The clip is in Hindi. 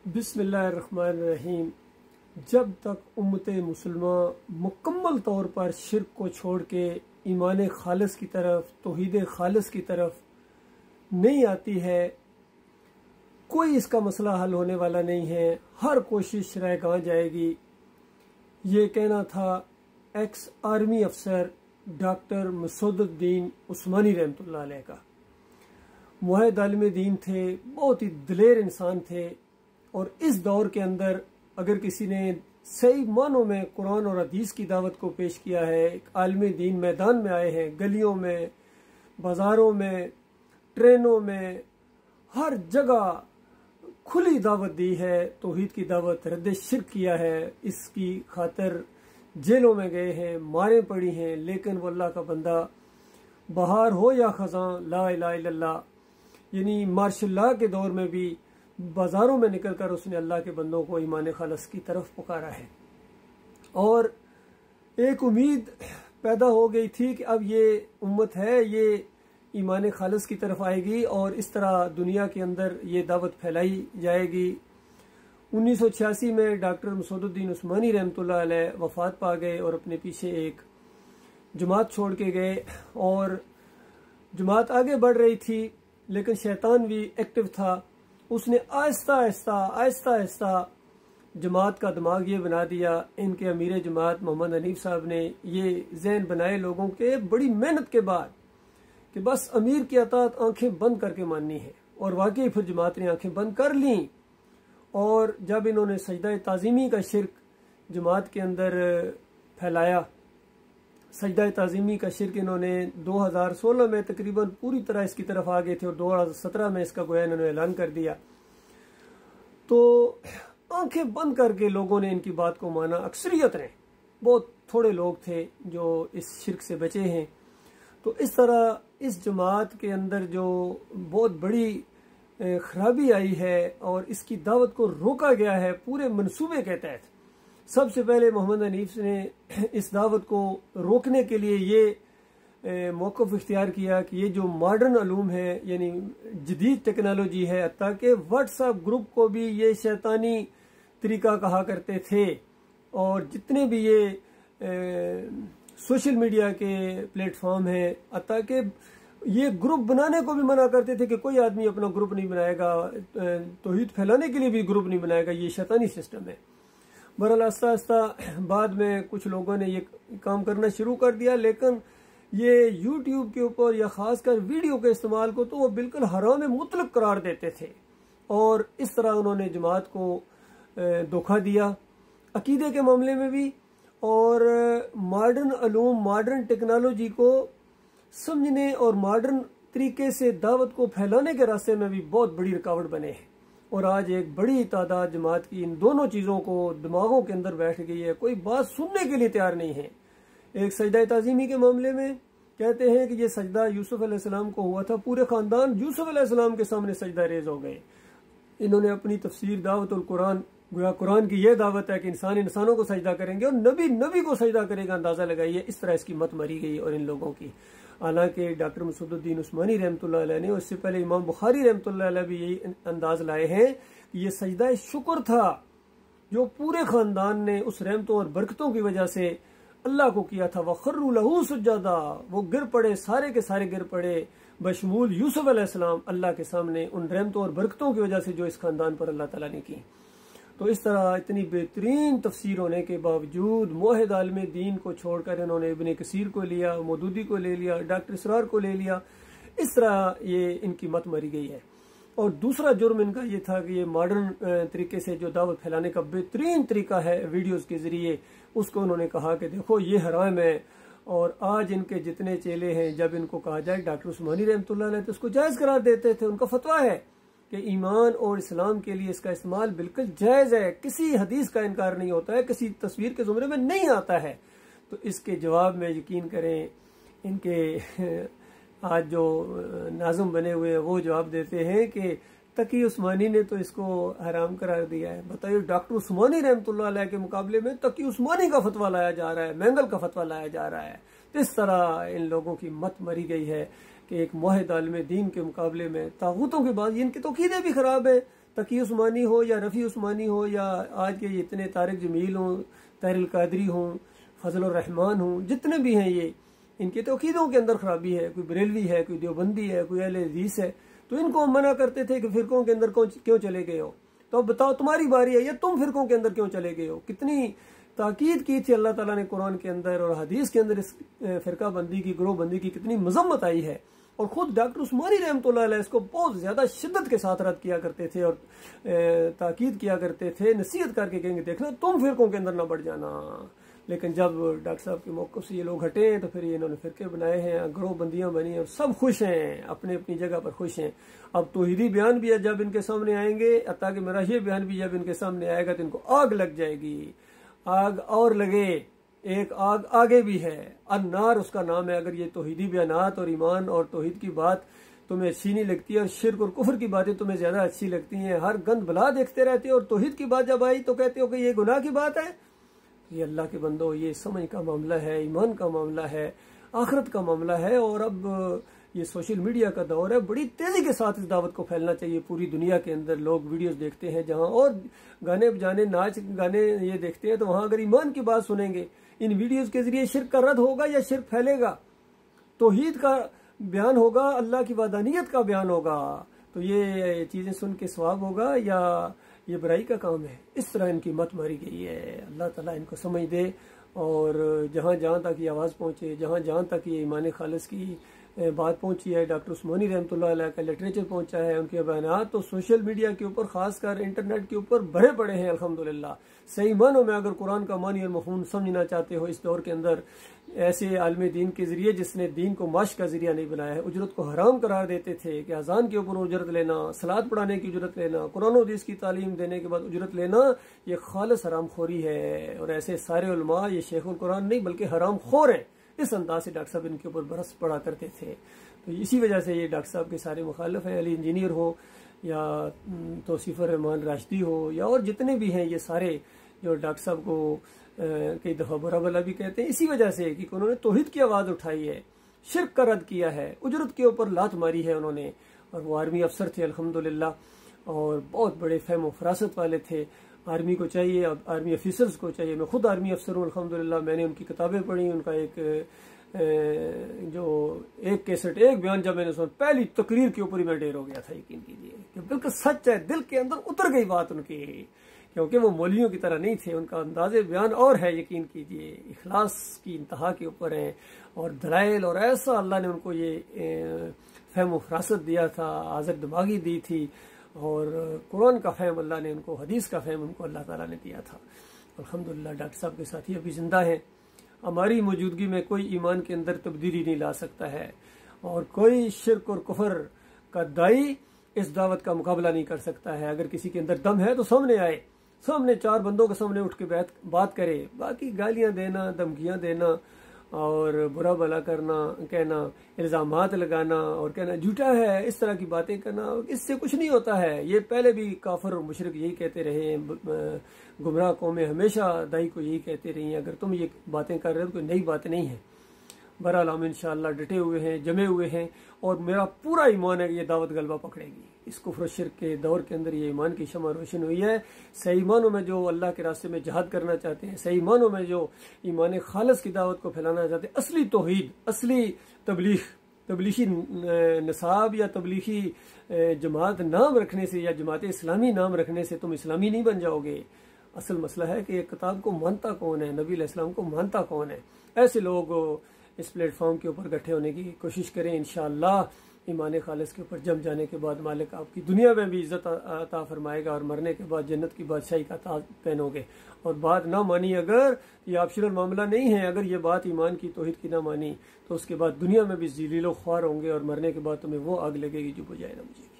बिस्मिल्लाहिर्रहमानिर्रहीम। जब तक उम्मत मुसलमा मुकम्मल तौर पर शिर्क को छोड़ के ईमान खालिस की तरफ, तौहीद खालिस की तरफ नहीं आती है, कोई इसका मसला हल होने वाला नहीं है। हर कोशिश रह जाएगी। ये कहना था एक्स आर्मी अफसर डॉक्टर मसूदुद्दीन उस्मानी रहमतुल्लाह अलैह का। मुआहिद आलिम दीन थे, बहुत ही दिलेर इंसान थे। और इस दौर के अंदर अगर किसी ने सही मानों में कुरान और हदीस की दावत को पेश किया है, एक आलिम दीन मैदान में आए हैं, गलियों में, बाज़ारों में, ट्रेनों में, हर जगह खुली दावत दी है, तौहीद की दावत, रद्द शिर्क किया है। इसकी खातिर जेलों में गए हैं, मारें पड़ी हैं, लेकिन वो अल्लाह का बंदा, बहार हो या खज़ां, ला इलाहा इल्लल्लाह, यानी मार्शल लॉ के दौर में भी बाज़ारों में निकलकर उसने अल्लाह के बंदों को ईमान खालिस की तरफ पुकारा है। और एक उम्मीद पैदा हो गई थी कि अब ये उम्मत है, ये ईमान खालिस की तरफ आएगी और इस तरह दुनिया के अंदर ये दावत फैलाई जाएगी। 1986 में डॉक्टर मसूदुद्दीन उस्मानी रहमतुल्लाह अलैह वफात पा गए और अपने पीछे एक जमात छोड़ के गए। और जमात आगे बढ़ रही थी, लेकिन शैतान भी एक्टिव था। उसने आहिस्ता आहिस्ता जमात का दिमाग ये बना दिया। इनके अमीर जमात मोहम्मद हनीफ साहब ने ये जहन बनाए लोगों के बड़ी मेहनत के बाद कि बस अमीर की अतात आंखें बंद करके माननी है। और वाकई फिर जमात ने आंखें बंद कर ली। और जब इन्होंने सजदा ताज़ीमी का शिर्क जमात के अंदर फैलाया, सजदा ताज़ीमी का शिर्क इन्होंने 2016 में तकरीबन पूरी तरह इसकी तरफ आ गए थे और 2017 में इसका गोया इन्होंने ऐलान कर दिया। तो आंखें बंद करके लोगों ने इनकी बात को माना। अक्सरियत ने, बहुत थोड़े लोग थे जो इस शिर्क से बचे हैं। तो इस तरह इस जमात के अंदर जो बहुत बड़ी खराबी आई है और इसकी दावत को रोका गया है पूरे मंसूबे के तहत। सबसे पहले मोहम्मद हनीफ ने इस दावत को रोकने के लिए ये मौक़िफ़ इख्तियार किया कि ये जो मॉडर्न अलूम है, यानी जदीद टेक्नोलॉजी है, हत्ता कि व्हाट्सएप ग्रुप को भी ये शैतानी तरीका कहा करते थे। और जितने भी ये सोशल मीडिया के प्लेटफॉर्म हैं, हत्ता कि ये ग्रुप बनाने को भी मना करते थे कि कोई आदमी अपना ग्रुप नहीं बनाएगा, तौहीद फैलाने के लिए भी ग्रुप नहीं बनाएगा, ये शैतानी सिस्टम है। बहरहाल आस्ता आस्ता बाद में कुछ लोगों ने ये काम करना शुरू कर दिया, लेकिन ये यूट्यूब के ऊपर या ख़ासकर वीडियो के इस्तेमाल को तो वो बिल्कुल हराम मुतलक करार देते थे। और इस तरह उन्होंने जमात को धोखा दिया अकीदे के मामले में भी, और मॉडर्न अलूम, मॉडर्न टेक्नोलॉजी को समझने और मॉडर्न तरीके से दावत को फैलाने के रास्ते में भी बहुत बड़ी रुकावट बने हैं। और आज एक बड़ी तादाद जमात की इन दोनों चीज़ों को दिमागों के अंदर बैठ गई है, कोई बात सुनने के लिए तैयार नहीं है। एक सजदा ताज़ीमी के मामले में कहते हैं कि ये सजदा यूसुफ अलैहिस्सलाम को हुआ था, पूरे ख़ानदान यूसुफ अलैहिस्सलाम के सामने सजदा रेज हो गए। इन्होंने अपनी तफसीर दावतुल कुरान, गोया कुरान की यह दावत है कि इंसान इंसानों को सजदा करेंगे और नबी नबी को सजदा करेगा, अंदाज़ा लगाइए। इस तरह इसकी मत मरी गई और इन लोगों की। हालांकि डॉक्टर मसूदुद्दीन उस्मानी रहमतुल्लाह अलैह ने, उससे पहले इमाम बुखारी रहमतुल्लाह अलैह भी यही अंदाज लाए हैं कि ये सजदा शुक्र था जो पूरे खानदान ने उस रहमतों और बरकतों की वजह से अल्लाह को किया था। वखर्रू लहू सुज्जदा, वो गिर पड़े, सारे के सारे गिर पड़े, बशमूल यूसुफ अलैहिस्सलाम, अल्लाह के सामने उन रहमतों और बरकतों की वजह से जो इस खानदान पर अल्लाह ताला ने की। तो इस तरह इतनी बेहतरीन तफसीर होने के बावजूद मुआहिद आलिम दीन को छोड़कर इन्होंने इब्ने कसीर को लिया, मौदूदी को ले लिया, डॉक्टर इसरार को ले लिया। इस तरह ये इनकी मत मरी गई है। और दूसरा जुर्म इनका ये था कि ये मॉडर्न तरीके से जो दावत फैलाने का बेहतरीन तरीका है वीडियोस के ज़रिए, उसको उन्होंने कहा कि देखो ये हराम है। और आज इनके जितने चेले हैं, जब इनको कहा जाए डॉक्टर उस्मानी रहमतुल्लाह अलैह तो उसको जायज़ करार देते थे। उनका फतवा है कि ईमान और इस्लाम के लिए इसका इस्तेमाल बिल्कुल जायज़ है, किसी हदीस का इनकार नहीं होता है, किसी तस्वीर के ज़ुमरे में नहीं आता है। तो इसके जवाब में यकीन करें इनके आज जो नाज़ुम बने हुए हैं वो जवाब देते हैं कि तकी उस्मानी ने तो इसको हराम करार दिया है। बताइए, डॉक्टर उस्मानी रहमतुल्लाह अलैह के मुकाबले में तकी उस्मानी का फतवा लाया जा रहा है, मैंगल का फतवा लाया जा रहा है। तो इस तरह इन लोगों की मत मरी गई है कि एक मुआहिद आलिम दीन के मुकाबले में तागूतों के बाद इनकी तो अकीदे भी खराब है, तकी उस्मानी हो या रफ़ी उस्मानी हो या आज के जितने तारिक जमील हों, ताहिर कादरी हों, फजल रहमान हों, जितने भी हैं ये, इनके तो अकीदों के अंदर खराबी है। कोई बरेलवी है, कोई देवबंदी है, कोई अहले हदीस है, तो इनको हम मना करते थे कि फ़िरकों के अंदर क्यों चले गए हो। तो अब बताओ तुम्हारी बारी है, या तुम फ़िरकों के अंदर क्यों चले गए हो। कितनी ताकीद की थी अल्लाह ताला ने कुरान के अंदर और हदीस के अंदर इस फ़िरका बंदी की, ग्रोह बंदी की कितनी मजम्मत आई है। और ख़ुद डॉक्टर उस्मानी रहमतुल्लाह अलैह इसको बहुत ज़्यादा शिद्दत के साथ रद्द किया करते थे और ताकीद किया करते थे, नसीहत करके कहेंगे देखना तुम फ़िरकों के अंदर ना बढ़ जाना। लेकिन जब डॉक्टर साहब के मौक़िफ़ से ये लोग हटे तो फिर ये इन्होंने फ़िरके बनाए हैं, ग्रोह बंदियाँ बनी और सब खुश हैं, अपनी अपनी जगह पर खुश हैं। अब तौहीदी बयान भी जब इनके सामने आएंगे, ताकि मेरा ये बयान भी जब इनके सामने आएगा तो इनको आग लग जाएगी। आग और लगे, एक आग आगे भी है, अन्नार उसका नाम है। अगर ये तौहीदी बयानात और ईमान और तौहीद की बात तुम्हें अच्छी नहीं लगती है और शिर्क और कुफ्र की बातें तुम्हें ज़्यादा अच्छी लगती हैं, हर गंद भला देखते रहते हो और तौहीद की बात जब आई तो कहते हो कि ये गुनाह की बात है। ये अल्लाह के बंदो, ये समझ का मामला है, ईमान का मामला है, आखिरत का मामला है। और अब ये सोशल मीडिया का दौर है, बड़ी तेज़ी के साथ इस दावत को फैलना चाहिए। पूरी दुनिया के अंदर लोग वीडियोस देखते हैं जहां और गाने बजाने, नाच गाने ये देखते हैं, तो वहां अगर ईमान की बात सुनेंगे, इन वीडियोस के जरिए शिर्क का रद्द होगा या शिर्क फैलेगा, तौहीद का बयान होगा, अल्लाह की वादानियत का बयान होगा, तो ये चीज़ें सुन के सवाब होगा या ये बुराई का काम है। इस तरह इनकी मत मारी गई है। अल्लाह ताला इनको समझ दे और जहाँ जहाँ तक ये आवाज़ पहुँचे, जहाँ जहाँ तक ये ईमान खालिस की बात पहुँची है, डॉक्टर उस्मानी रहमतुल्लाह अलैह का लिटरेचर पहुँचा है, उनके बयानात तो सोशल मीडिया के ऊपर, ख़ासकर इंटरनेट के ऊपर भरे पड़े हैं अल्हम्दुलिल्लाह। सही मानों में अगर कुरान का मानी और मफ़हूम समझना चाहते हो इस दौर के अंदर, ऐसे आलम दीन के ज़रिए जिसने दीन को माश का ज़रिया नहीं बनाया है, उजरत को हराम करार देते थे कि अजान के ऊपर उजरत लेना, सलात पढ़ाने की उजरत लेना, कुरान हदीस की तालीम देने के बाद उजरत लेना, ये खालिस हराम खोरी है। और ऐसे सारे उलमा ये शेखुल कुरान नहीं बल्कि हराम खोर हैं। इस अंदाज से डॉक्टर साहब इनके ऊपर बरस पड़ा करते थे। तो इसी वजह से ये डॉक्टर साहब के सारे मुखालिफ हैं, अली इंजीनियर हो या तौसीफ़ुर रहमान राशिदी हो या और जितने भी हैं, ये सारे जो डॉक्टर साहब को कई दफ़ा बुरा भला भी कहते हैं, इसी वजह से कि उन्होंने तौहीद की आवाज़ उठाई है, शिर्क का रद्द किया है, उजरत के ऊपर लात मारी है उन्होंने। और वो आर्मी अफसर थे अल्हम्दुलिल्लाह और बहुत बड़े फ़हम व फरासत वाले थे। आर्मी को चाहिए, अब आर्मी ऑफिसर्स को चाहिए, मैं खुद आर्मी अफसर हूँ अल्हम्दुलिल्लाह, मैंने उनकी किताबें पढ़ी, उनका एक कैसेट, एक बयान जब मैंने सुना, पहली तकरीर के ऊपर ही मैं ढेर हो गया था। यकीन कीजिए कि बिल्कुल सच है, दिल के अंदर उतर गई बात उनकी, क्योंकि वो मौलवियों की तरह नहीं थे, उनका अंदाज़े बयान और है। यकीन कीजिए इखलास की इंतहा के ऊपर है और दलाइल, और ऐसा अल्लाह ने उनको ये फ़हम व फरासत दिया था, आज़र दिमागी दी थी, और कुरान का फ़हम अल्लाह ने उनको, हदीस का फ़हम उनको अल्लाह ताला ने दिया था। अल्हम्दुलिल्लाह डॉक्टर साहब के साथी अभी ज़िंदा हैं। हमारी मौजूदगी में कोई ईमान के अंदर तब्दीली नहीं ला सकता है और कोई शिर्क और कुफर का दाई इस दावत का मुकाबला नहीं कर सकता है। अगर किसी के अंदर दम है तो सामने आए, सामने चार बंदों के सामने उठ के बात करे। बाकी गालियाँ देना, धमकियाँ देना और बुरा भला करना, कहना, इल्ज़ामात लगाना और कहना झूठा है, इस तरह की बातें करना, इससे कुछ नहीं होता है। ये पहले भी काफिर और मुशरिक यही कहते रहे हैं, गुमराह कौमें हमेशा दाई को यही कहते रही हैं। अगर तुम ये बातें कर रहे हो तो कोई नई बात नहीं है। बहरहाल हम इंशाअल्लाह डटे हुए हैं, जमे हुए हैं और मेरा पूरा ईमान है कि ये दावत गलबा पकड़ेगी। इस कुफ्र शिर्क के दौर के अंदर ये ईमान की शमा रोशन हुई है। सही मानों में जो अल्लाह के रास्ते में जहाद करना चाहते हैं, सही मानों में जो ईमान खालिस की दावत को फैलाना चाहते हैं, असली तौहीद, असली तबलीगी नसाब या तबलीगी जमात नाम रखने से या जमात इस्लामी नाम रखने से तुम इस्लामी नहीं बन जाओगे। असल मसला है कि एक किताब को मानता कौन है, नबी अलैहिस्सलाम को मानता कौन है। ऐसे लोग इस प्लेटफॉर्म के ऊपर इकट्ठे होने की कोशिश करें। इंशाअल्लाह ईमान खालिस के ऊपर जम जाने के बाद मालिक आपकी दुनिया में भी इज्जत अता फरमाएगा और मरने के बाद जन्नत की बादशाही का ताज पहनोगे। और बात ना मानी, अगर ये ऑप्शनल मामला नहीं है, अगर ये बात ईमान की, तौहीद की ना मानी, तो उसके बाद दुनिया में भी ज़लीलो ख्वार होंगे और मरने के बाद तुम्हें वो आग लगेगी जो बुझाए ना मुझे।